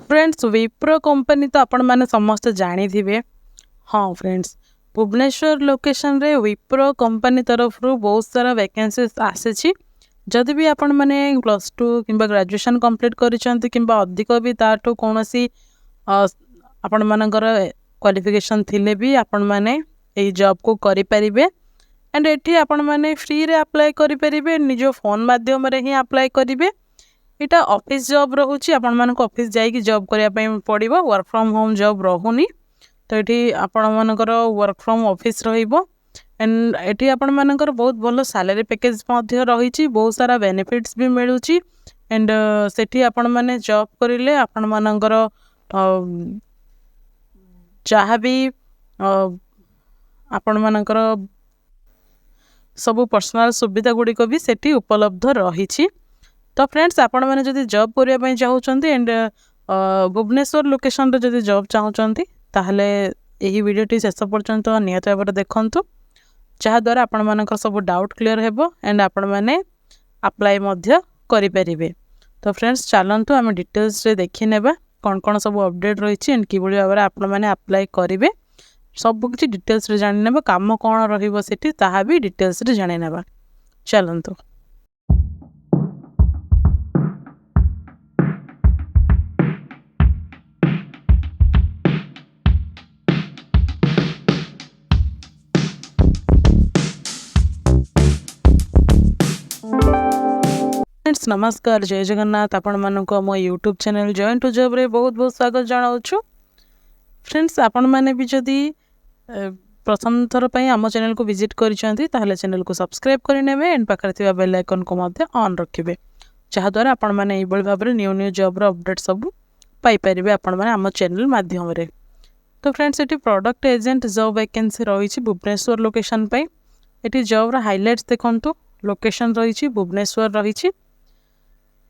Friends Wipro company तो आपण मैंने समस्त जानी थे। हाँ फ्रेंड्स, भुवनेश्वर लोकेशन रे विप्रो कंपनी तरफ बहुत सारा वैकेंसीज आसी। जदि भी आपण मैंने +2 कि ग्रेजुएशन कंप्लीट करिसेंती कि अधिक भी ताठू कौन सी आपण मानकर क्वालिफिकेशन थिले भी आपण मैंने यही जॉब को करि परिबे। एंड एठी आपण मैंने फ्री रे अप्लाई करि परिबे, निज फोन माध्यम रे ही अप्लाई करिवे। इटा ऑफिस जॉब रोचे, आपण मानक ऑफिस जाइए जॉब करने पड़ो, वर्क फ्रॉम होम जॉब रोनी। तो ये आपण मानकर वर्क फ्रॉम ऑफिस रहिबो। एंड एटी आपण मानकर बहुत भल सैलरी पैकेज रही, बहुत सारा बेनिफिट्स भी मिलूची। एंड सेठी आपण माने जॉब करिले आपण मानकर जहाँ भी आपण मानकर सब पर्सनल सुविधा गुड़िक भी सेठी उपलब्ध रही। तो फ्रेंड्स आपण मैंने जब जॉब करने चाहते एंड भुवनेश्वर लोकेशन रे जब जॉब चाहते ताहले यही वीडियोटी शेष पर्यंत निहत भाव देखु, जहाँद्वारा आपण मानकर सब डाउट क्लियर हेबो एंड आपण मैंने अप्लाई करें। तो फ्रेंड्स चलतु आम डिटेल्स रे देखी नेबा कौन कौन सब अपडेट रही एंड कि भाव आपण मैंने अप्लाई करेंगे, सबकि डिटेल्स रे जानी नेबा, काम कौन रहिबो सेठी ताहा भी डिटेल्स रे जानी नेबा। चलतु फ्रेंड्स नमस्कार, जय जगन्नाथ। आपण मानक मो YouTube channel join to job रे बहुत बहुत स्वागत जनाऊँ। फ्रेंड्स आपण मैंने भी जदि प्रथम थर पर आम चैनल को विजिट करिसेंती ताहले चैनल को सब्सक्राइब करेंगे एंड पाखरे थिबा बेल आइकन को मध्य ऑन रखिबे, जहाँद्वारा आपण मैंने ये भाव में न्यू न्यू जॉब अपडेट सब पाइपर आपण मैंने आम चैनल माध्यम रे। तो फ्रेंड्स ये प्रोडक्ट एजेंट जॉब वैकेंसी रही भुवनेश्वर लोकेशन पे। ये जॉब हाइलाइट्स देखंतु, लोकेशन रही भुवनेश्वर रही,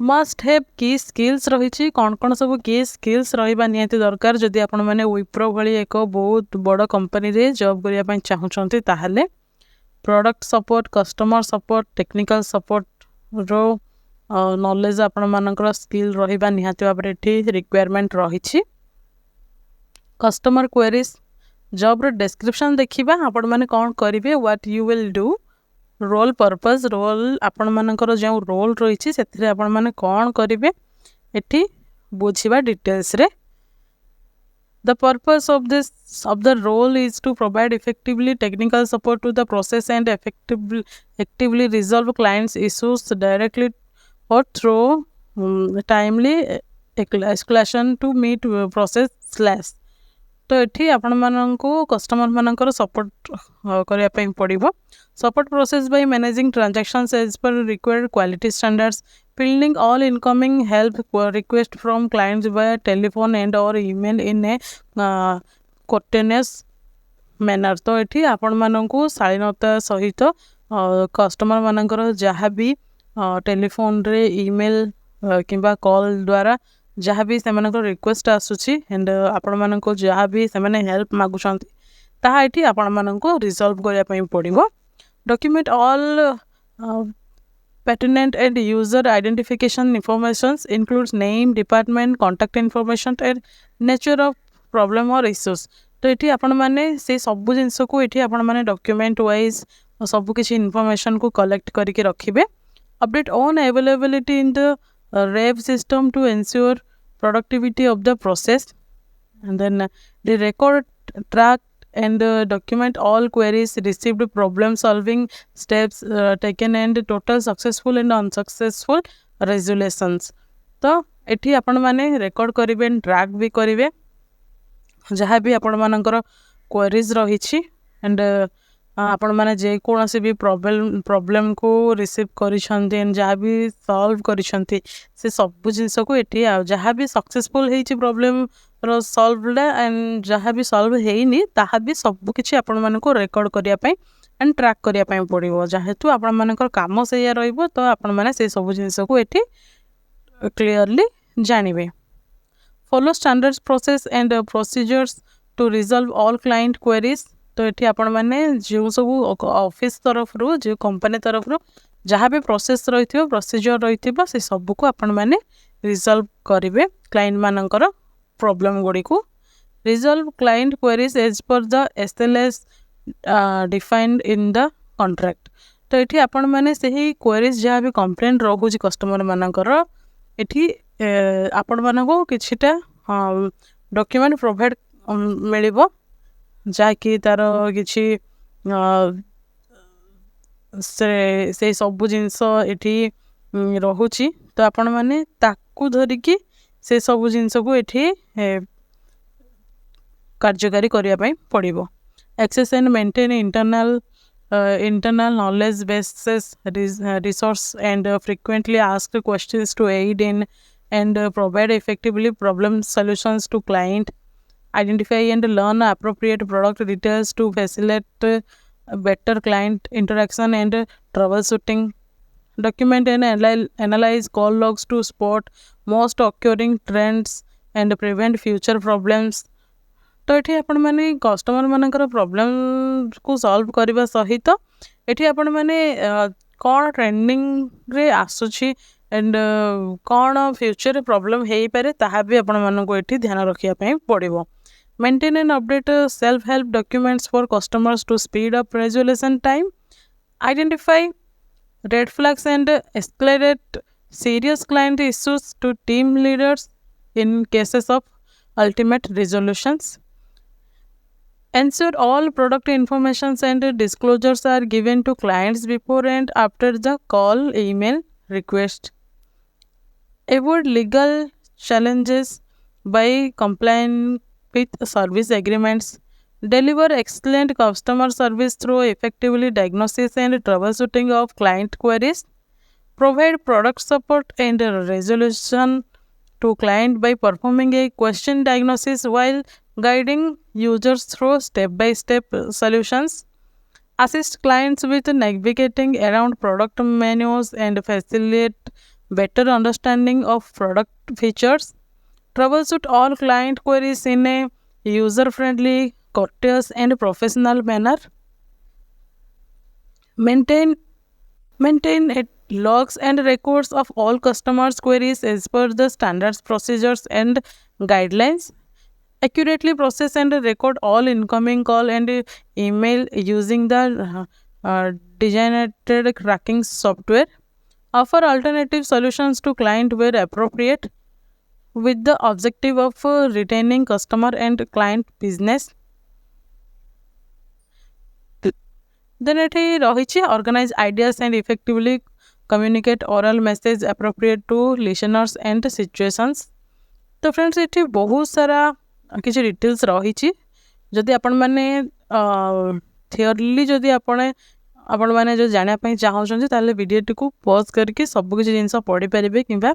मस्ट हैव की स्किल्स रही, कौन कौन सब की स्किल्स रहा निहाती दरकार जदि आपण मैंने विप्रो भली एक बहुत बड़ कंपनी रे जॉब करने चाहते ताहले product support, customer support, technical support रो नॉलेज आपण मानकर स्किल रहा निहाती भाव में रिक्वायरमेंट रही। कस्टमर क्वेरीज जॉब रो डिस्क्रिप्शन देखिबा, आपण माने कौन करिवे, what you will do, role purpose, role आपण मानकर जो रोल रही से आपण माने कौन करिवे एठी बुझिबा डिटेल्स रे। The purpose of the role is to provide effectively technical support to the process and actively resolve clients issues directly और through timely escalation to meet process slash. तो ये आपण मानक कस्टमर मानकर सपोर्ट करने पड़ो। Support process by managing transactions as per required quality standards, fielding all incoming help request from clients by telephone and और email in a courteous manner. तो ये आपण मानक शालीनता सहित कस्टमर मानकर जहाँ भी टेलीफोन रे ईमेल किंबा कॉल द्वारा जहाँ भी से रिक्वेस्ट आसूची एंड आपण मानक जहाँ भी से हेल्प मागुंट ताहा ये आपण मानक रिजॉल्व करने पड़ो। Document all pertinent and user identification informations includes name, department, contact information and nature of problem or issues। तो ये आपण माने से सब जिनस को ये आपण माने डॉक्यूमेंट वाइज सब किसी इनफॉरमेशन को कलेक्ट करके रखिबे। Update on availability in the RAV system to ensure productivity of the process, and then the record, track and document all queries received, problem solving steps taken and total successful and unsuccessful resolutions। तो ये आपण माने record करिवे, track भी करिवे जहाँ भी आपण मानकर क्वेरीज रही एंड आपण माने जे कौन से भी प्रॉब्लम को रिसीव करिसेंती एंड जहाँ भी सॉल्व करिसेंती से सब जिनस को ये जहाँ भी सक्सेसफुल होइछि प्रॉब्लम रो सॉल्व एंड जहाँ भी सॉल्व हेइनी ताहा भी सब किछि आपण मानको रेकॉर्ड करिया पई एंड ट्रैक करिया पई पड़िबो। जेहेतु आपण मानकर काम सेया रहइबो तो आपण माने से सब जिनस को एठी क्लियरली जानिबे। Follow standards process and procedures to resolve all client queries. तो ये आपण मैंने जो सब ऑफिस तरफ रू जो कंपनी तरफ रू जहाँ भी प्रोसेस रही प्रोसीजर रही से सबको आपण मैंने रिजॉल्व करेंगे क्लाइंट मानकर प्रोब्लेम गुड़ी को resolve client queries as per the SLAs defined in the contract. तो ये आपण मैंने से ही क्वेरीज जहाँ भी कंप्लेंट रोचे कस्टमर मानकर ये आपण मानक किछिटा डॉक्यूमेंट प्रोवाइड मिल जहाँकि तार किछि से सबू जिनस ये रोचे तो आपण मैंने ताकू धरिकी से सबू जिनस को ये कार्यकारी करने पड़ो। Access and maintain internal knowledge bases resource and frequently asked questions to aid in and provide effectively problem solutions to client. Identify and learn appropriate product details to facilitate better client interaction and troubleshooting. Document and analyze call logs to spot most occurring trends and prevent future problems. तो ये आपण मैंने customer मानकर problem को solve करने सहित ये आपण मैंने कौन ट्रेंडिंग रे आसुची एंड कौन फ्यूचर प्रॉब्लम हो पारे ताहा भी आपण मानक ये ध्यान रखा पड़ो। Maintain and update self help documents for customers to speed up resolution time. Identify red flags and escalate serious client issues to team leaders in cases of ultimate resolutions. Ensure all product information and disclosures are given to clients before and after the call email request. Avoid legal challenges by complying with service agreements. Deliver excellent customer service through effectively diagnosis and troubleshooting of client queries. Provide product support and resolution to client by performing a question diagnosis while guiding users through step-by-step solutions. Assist clients with navigating around product menus and facilitate better understanding of product features. Troubleshoot all client queries in a user-friendly, courteous and professional manner. Maintain logs and records of all customers' queries as per the standards, procedures and guidelines. Accurately process and record all incoming call and email using the designated tracking software. Offer alternative solutions to client where appropriate with the objective of retaining customer and client business. Then it is organize ideas and effectively communicate oral message appropriate to listeners and situations. तो friends ये बहुत सारा किसी details रही जदि आपण मैंने थियरली जदि आपण मैंने जो जानापी चाहूँ ताले वीडियोटी को पॉज करके सब किसी जिनस पढ़ी पारे कि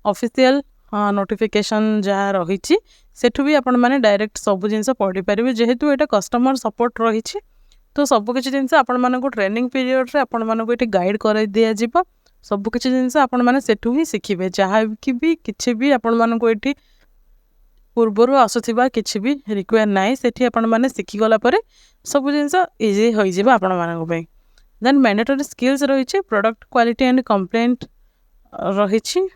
ऑफिशियल नोटिफिकेशन जहाँ रही सेठू भी आपण मैंने डायरेक्ट सब जिनस पढ़ी पारे जेहेतु ये कस्टमर सपोर्ट रही तो सब किसी जिनस आपण मानक ट्रेनिंग पीरियड रे आपण मानक ये गाइड कर दिज्व सब किसी जिनस आपण मैंने सेठू ही शिखिबे जहाँ भी किसी भी आपण मानक ये पूर्वर आसुवा किसी भी रिक्वायर ना से आपण मैंने शिखिगला सब जिनस इजी हो आपण मानक देन मैंडेटरी स्किल्स रही प्रोडक्ट क्वालिटी एंड कंप्लेंट रही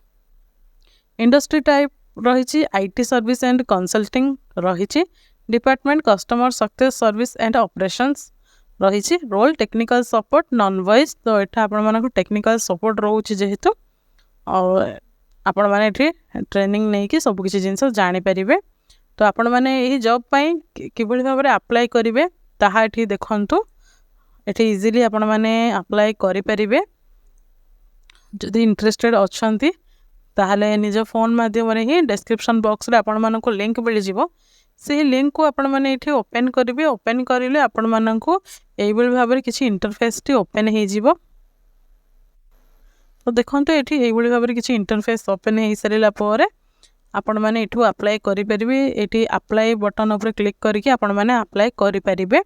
इंडस्ट्री टाइप रही IT सर्विस एंड कंसल्टिंग रही department customer success service and operations रही role technical support non voice तो यहाँ आपण मानक टेक्निकल सपोर्ट रोचे जेहेतु आपण मैंने ट्रेनिंग नहीं कि सब किसी जिनस जानीपर तो आपण मैंने यही जॉब कि भाव में अप्लाई करेंगे ताहा ये देखु ये इजिली आपण मैंने अप्लाई करें जदि इंटरेस्टेड अच्छा ताहले निज फोन माध्यम ही डिस्क्रिप्शन बॉक्स रे आपण मानक लिंक मिल जाव से लिंक को आपण मैंने ये ओपन करेंगे ओपन करेंगे आपण मानक यही भाव में किसी इंटरफेस टी ओपन हो तो देखो ये भाव में किसी इंटरफेस ओपन हो सारापर आपण मैंने ये अप्लाई करेंगे ये अप्लाई बटन उपर क्लिक करके आपण मैंने अप्लाई करेंगे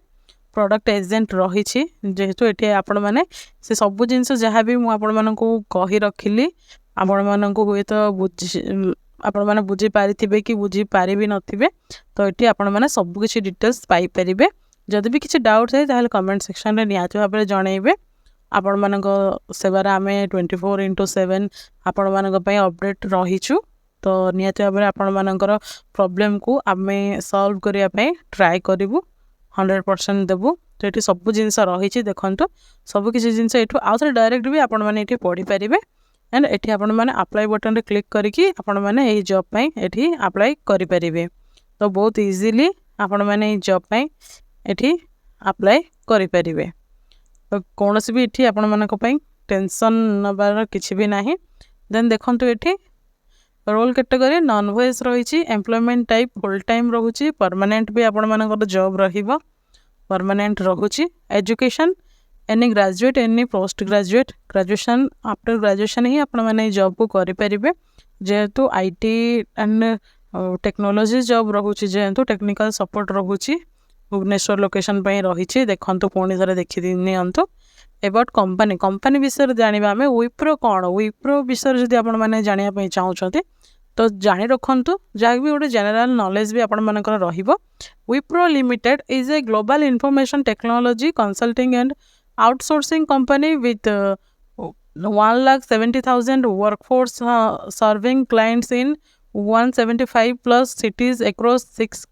प्रोडक्ट एजेंट रही जेहेतु ये आपण मैंने से सब जिनस जहाँ भी मुझे कही रखिली आपण मानक हुए तो आपण मैंने बुझी पारे कि बुझी पारे भी नथिबे तो ये आपण मैंने सब किसी डिटेल्स पाई परिबे जदि भी किसी डाउट है ताहले कमेंट सेक्शन रे निहाती भाव में जनइबे आपण मानक सेवार आमे 24/7 आपण मानक पई अपडेट रहीछु तो निहाती भाव में आपण मानकर प्रॉब्लम को आमे सॉल्व करिया पे ट्राई करिवु 100% देबु तो ये सब जिनस रही देखो सब किसी जिनस ये आउ थे डायरेक्ट भी आपण मैंने ये पढ़ी पारे एंड ये आपण मैंने अप्लाई बटन रे क्लिक करके आपण मैंने ये जॉब पे ये अप्लाई करें तो बहुत इजीली आपण मैंने ये जॉब पे ये अप्लाई करें तो कौन भी ये आपण मानक टेंशन नबार किसी भी ना देन देखो ये रोल कैटेगरी नॉन वेज रही एम्प्लॉयमेंट टाइप फुल टाइम रोचे परमानेंट भी आपण मानकर जॉब रहिबो परमानेंट रोचे education any graduate any post graduate graduation after graduation ही आपण माने जॉब को करि परिबे जेहेतु आईटी एंड टेक्नोलॉजी जॉब रोचे जेहेतु टेक्निकल सपोर्ट रोचे भुवनेश्वर लोकेशन पे रही देखंतु पुणी थरे देखि नियंतु एबाउट कंपनी विषय जानिबा हमें विप्रो कौन विप्रो विषय जदि आपण माने जानिया पई चाहउछथि तो जानी रखंतु जहाँ भी गोटे जनरल नॉलेज भी आपण मानकर रहिबो Wipro limited is a global information technology consulting and outsourcing company with 1,70,000 workforce serving clients in 175 plus cities across 6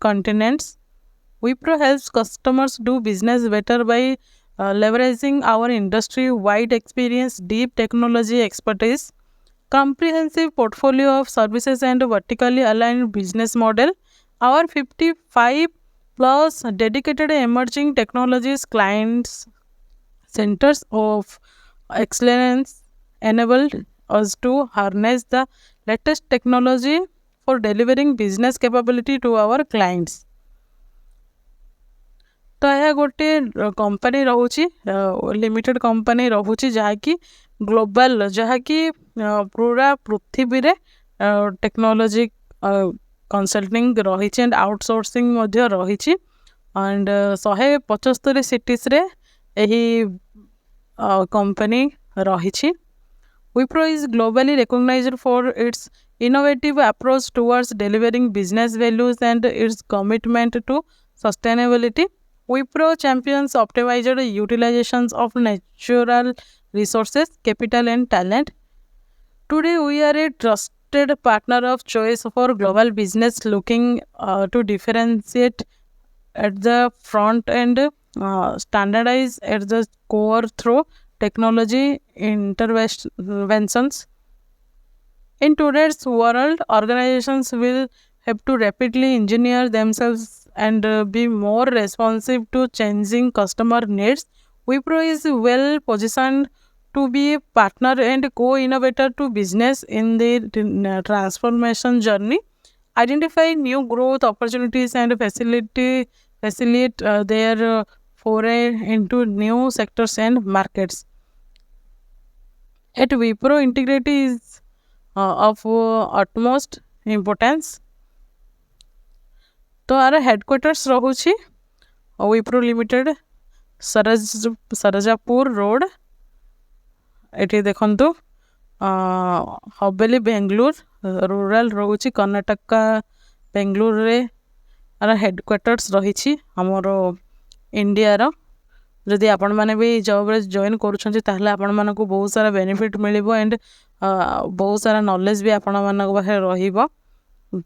continents. Wipro helps customers do business better by leveraging our industry-wide experience, deep technology expertise, comprehensive portfolio of services and vertically aligned business model. Our 55 plus dedicated emerging technologies clients centers of excellence enabled us to harness the latest technology for delivering business capability to our clients. तो यह गोटे company रोची limited company रोची जहाँकि global जहाँकि पूरा पृथ्वी रे technology consulting रही and outsourcing रही and 175 cities रे यही कंपनी रही Wipro is globally recognized for its innovative approach towards delivering business values and its commitment to sustainability. Wipro champions optimized utilizations of natural resources, capital and talent. Today we are a trusted partner of choice for global business looking to differentiate at the front and standardize at the core through technology interventions. In today's world, organizations will have to rapidly engineer themselves and be more responsive to changing customer needs. Wipro is well positioned to be a partner and co-innovator to business in their transformation journey, identify new growth opportunities and facilitate their foray into new sectors and markets. At Wipro, integrity is of utmost importance. तो are headquarters रोचे Wipro limited Sarjapur road ये देखु हवेली Bangalore rural रोचे कर्नाटक बेंगलुर रे are headquarters रही आमर India रो जदि आपण माने भी जॉब रे जॉइन करूछन ताहले आपण मानको बहुत सारा बेनिफिट मिलिबो एंड बहुत सारा नॉलेज भी आपण मानको पाखे रहिबो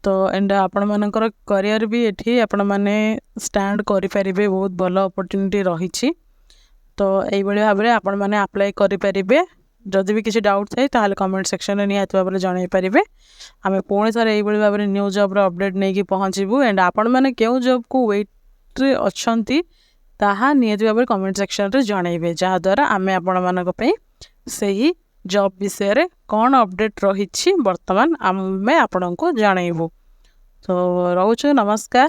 तो एंड आपण मानकर करियर भी एठी आपण माने स्टैंड करि परिबे बहुत भल अपॉर्चुनिटी रही तो एई बळे भाव रे आपण माने अप्लाई करि परिबे जदि भी किसी डाउट थाए ताहले कमेंट सेक्शन रे निहात भाव रे जणाई परिबे आमे पुणी थरे एई बळे भाव रे न्यू जॉब रो अपडेट नै कि पहुंचीबू एंड आपण माने केउ जॉब को वेट रे अछंती ताहा निहात भाव रे कमेंट सेक्शन रे जणाइबे जहा द्वारा आमे आपण मानक पई सही जॉब विषय रे कौन अपडेट रही वर्तमान आमे आपन को जणाइबू तो रोचु नमस्कार।